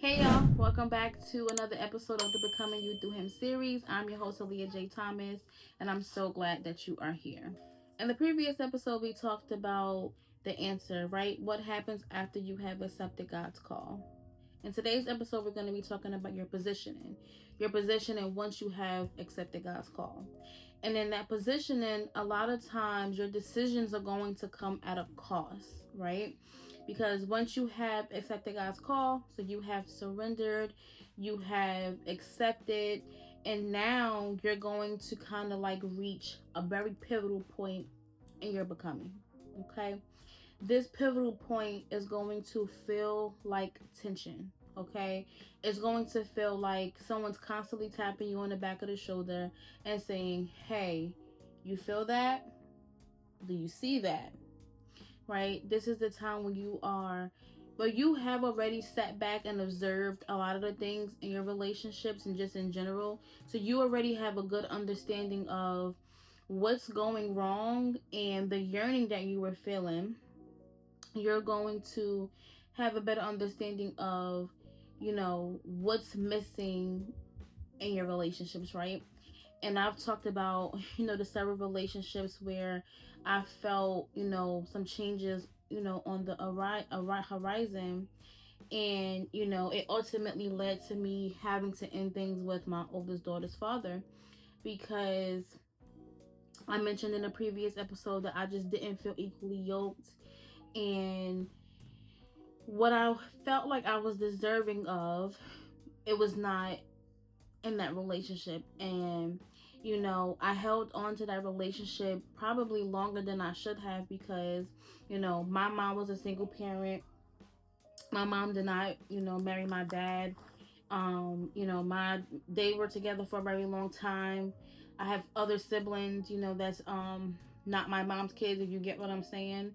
Hey y'all, welcome back to another episode of the Becoming You Through Him series. I'm your host, Aaliyah J. Thomas, and I'm so glad that you are here. In the previous episode, we talked about the answer, right? What happens after you have accepted God's call? In today's episode, we're going to be talking about your positioning. Your positioning once you have accepted God's call. And in that positioning, a lot of times your decisions are going to come at a cost, right? Because once you have accepted God's call, so you have surrendered, you have accepted, and now you're going to kind of like reach a very pivotal point in your becoming, okay? This pivotal point is going to feel like tension, okay? It's going to feel like someone's constantly tapping you on the back of the shoulder and saying, hey, you feel that? Do you see that? Right? This is the time when you have already sat back and observed a lot of the things in your relationships and just in general. So you already have a good understanding of what's going wrong and the yearning that you were feeling. You're going to have a better understanding of, what's missing in your relationships, right? And I've talked about, the several relationships where I felt, some changes, on the horizon. And, it ultimately led to me having to end things with my oldest daughter's father because I mentioned in a previous episode that I just didn't feel equally yoked. And what I felt like I was deserving of, it was not in that relationship. And I held on to that relationship probably longer than I should have because my mom was a single parent. My mom did not marry my dad. My they were together for a very long time. I have other siblings, that's not my mom's kids, if you get what I'm saying.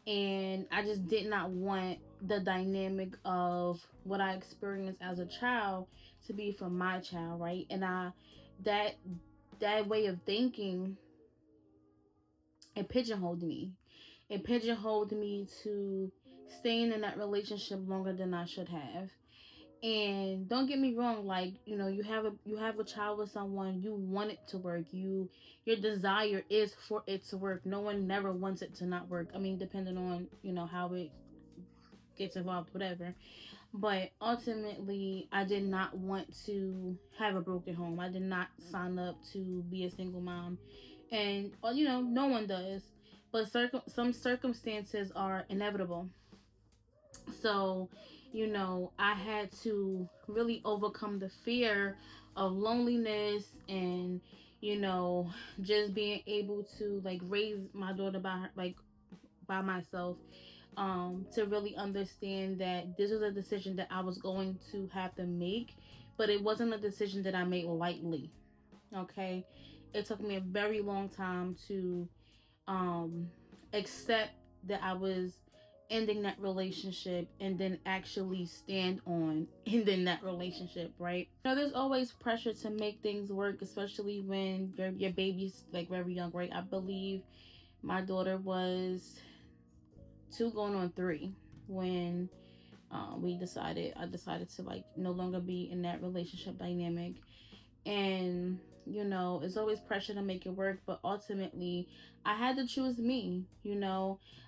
And I just did not want the dynamic of what I experienced as a child to be for my child, right? And that that way of thinking, it pigeonholed me. It pigeonholed me to staying in that relationship longer than I should have. And don't get me wrong, like, you have a child with someone, you want it to work. Your desire is for it to work. No one never wants it to not work. I mean, depending on, how it gets involved, whatever. But ultimately, I did not want to have a broken home. I did not sign up to be a single mom. And, well, no one does. But some circumstances are inevitable. So, I had to really overcome the fear of loneliness and, just being able to like raise my daughter by myself, to really understand that this was a decision that I was going to have to make, but it wasn't a decision that I made lightly. Okay. It took me a very long time to um accept that I was ending that relationship and then actually stand on ending that relationship, right? There's always pressure to make things work, especially when your baby's like very young, right? I believe my daughter was 2 going on 3 when I decided to like no longer be in that relationship dynamic. And it's always pressure to make it work, but ultimately I had to choose me.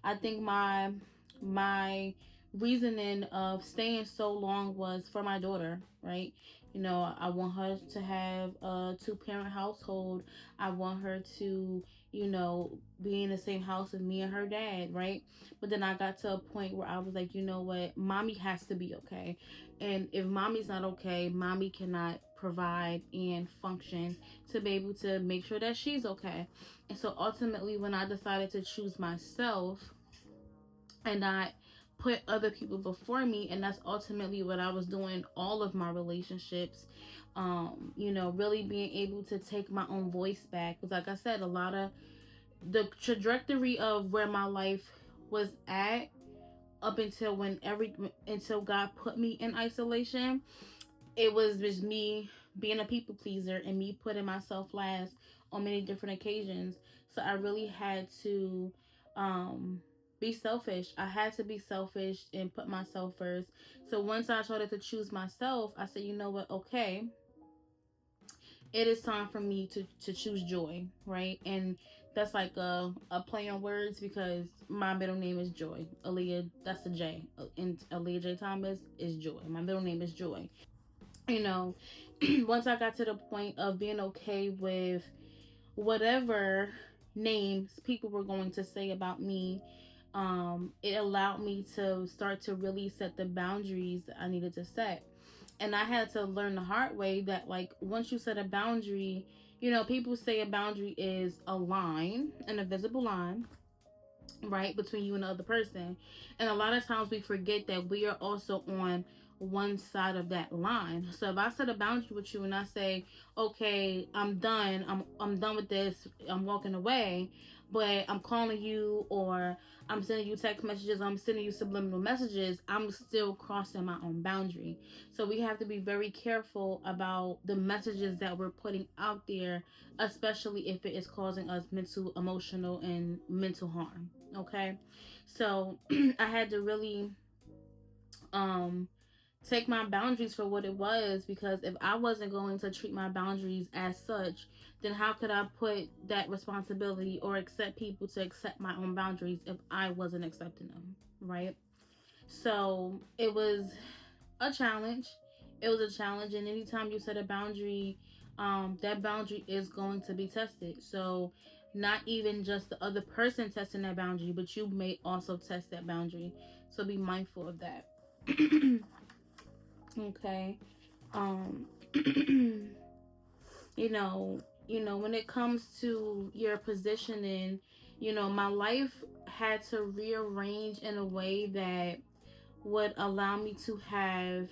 I think my reasoning of staying so long was for my daughter, right? I want her to have a 2-parent household. I want her to be in the same house with me and her dad, right? But then I got to a point where I was like, you know what, mommy has to be okay. And if mommy's not okay, mommy cannot provide and function to be able to make sure that she's okay. And so ultimately, when I decided to choose myself and not put other people before me, and that's ultimately what I was doing in all of my relationships, really being able to take my own voice back. Because like I said, a lot of the trajectory of where my life was at up until God put me in isolation, it was just me being a people pleaser and me putting myself last on many different occasions. So I really had to be selfish. I had to be selfish and put myself first. So once I started to choose myself, I said, you know what? Okay, it is time for me to choose joy, right? And that's like a play on words because my middle name is Joy. Aaliyah, that's the J. And Aaliyah J. Thomas is Joy. My middle name is Joy. You know, once I got to the point of being okay with whatever names people were going to say about me, it allowed me to start to really set the boundaries that I needed to set. And I had to learn the hard way that, like, once you set a boundary, people say a boundary is a line, an invisible line, right, between you and the other person. And a lot of times we forget that we are also on one side of that line. So if I set a boundary with you and I say, okay, I'm done, I'm done with this, I'm walking away, but I'm calling you or I'm sending you text messages, I'm sending you subliminal messages, I'm still crossing my own boundary. So we have to be very careful about the messages that we're putting out there, especially if it is causing us mental, emotional, and mental harm. Okay, so I had to really um take my boundaries for what it was, because if I wasn't going to treat my boundaries as such, then how could I put that responsibility or accept people to accept my own boundaries if I wasn't accepting them, right? So it was a challenge. It was a challenge, and anytime you set a boundary, that boundary is going to be tested. So not even just the other person testing that boundary, but you may also test that boundary. So be mindful of that. Okay. Um when it comes to your positioning, my life had to rearrange in a way that would allow me to have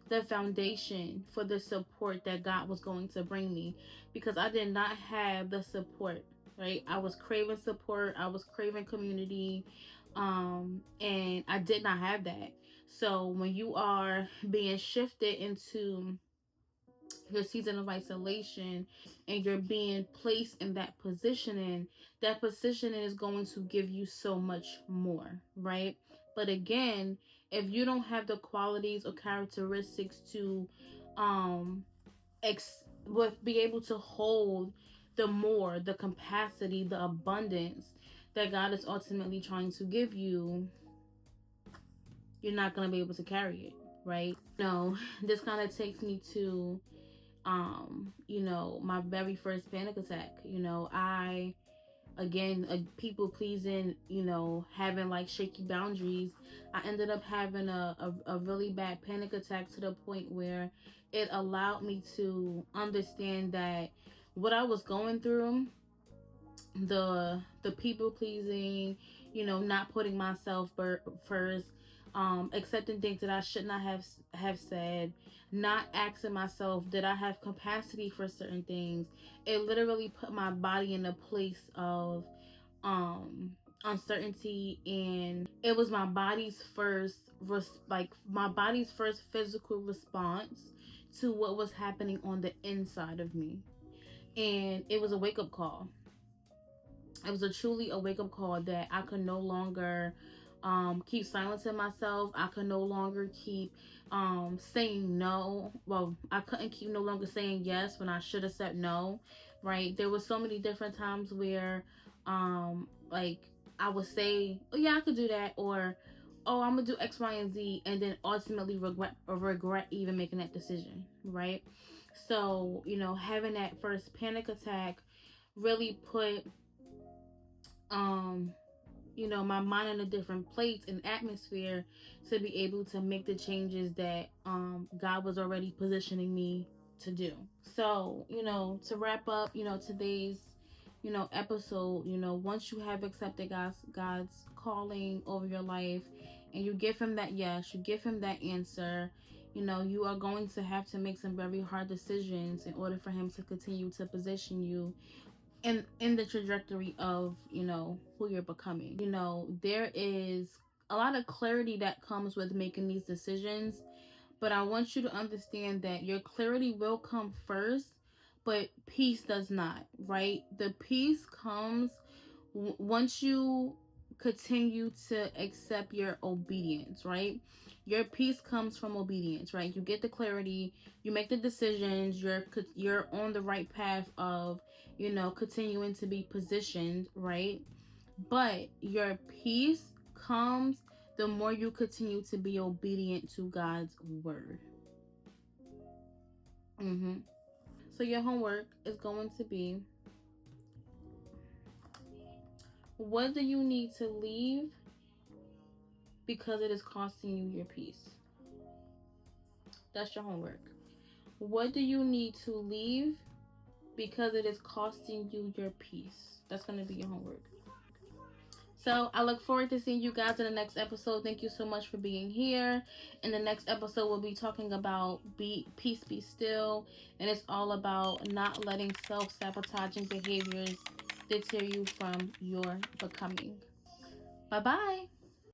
the foundation for the support that God was going to bring me, because I did not have the support, right? I was craving support, I was craving community, and I did not have that. So when you are being shifted into your season of isolation and you're being placed in that positioning is going to give you so much more, right? But again, if you don't have the qualities or characteristics to um be able to hold the capacity, the abundance that God is ultimately trying to give you, you're not going to be able to carry it, right? No, this kind of takes me to my very first panic attack. I, again, people pleasing, having like shaky boundaries, I ended up having a really bad panic attack to the point where it allowed me to understand that what I was going through, the people pleasing, not putting myself first, accepting things that I should not have said, not asking myself did I have capacity for certain things. It literally put my body in a place of uncertainty, and it was my body's first my body's first physical response to what was happening on the inside of me. And it was a wake-up call. It was a truly a wake-up call that I could no longer keep silencing myself. I could no longer keep saying no. Well, I couldn't keep no longer saying yes when I should have said no, right? There was so many different times where like I would say, oh yeah, I could do that, or oh, I'm gonna do X, Y, and Z, and then ultimately regret even making that decision, right? So, having that first panic attack really put my mind in a different place and atmosphere to be able to make the changes that God was already positioning me to do. So, to wrap up, today's, episode, once you have accepted God's calling over your life and you give him that yes, you give him that answer, you are going to have to make some very hard decisions in order for him to continue to position you in the trajectory of who you're becoming. There is a lot of clarity that comes with making these decisions, but I want you to understand that your clarity will come first, but peace does not, right? The peace comes once you continue to accept your obedience, right? Your peace comes from obedience, right? You get the clarity, you make the decisions, you're on the right path of, continuing to be positioned, right? But your peace comes the more you continue to be obedient to God's word. So your homework is going to be, what do you need to leave because it is costing you your peace? That's your homework. What do you need to leave because it is costing you your peace? That's going to be your homework. So I look forward to seeing you guys in the next episode. Thank you so much for being here. In the next episode, we'll be talking about peace be still. And it's all about not letting self-sabotaging behaviors deter you from your becoming. Bye-bye.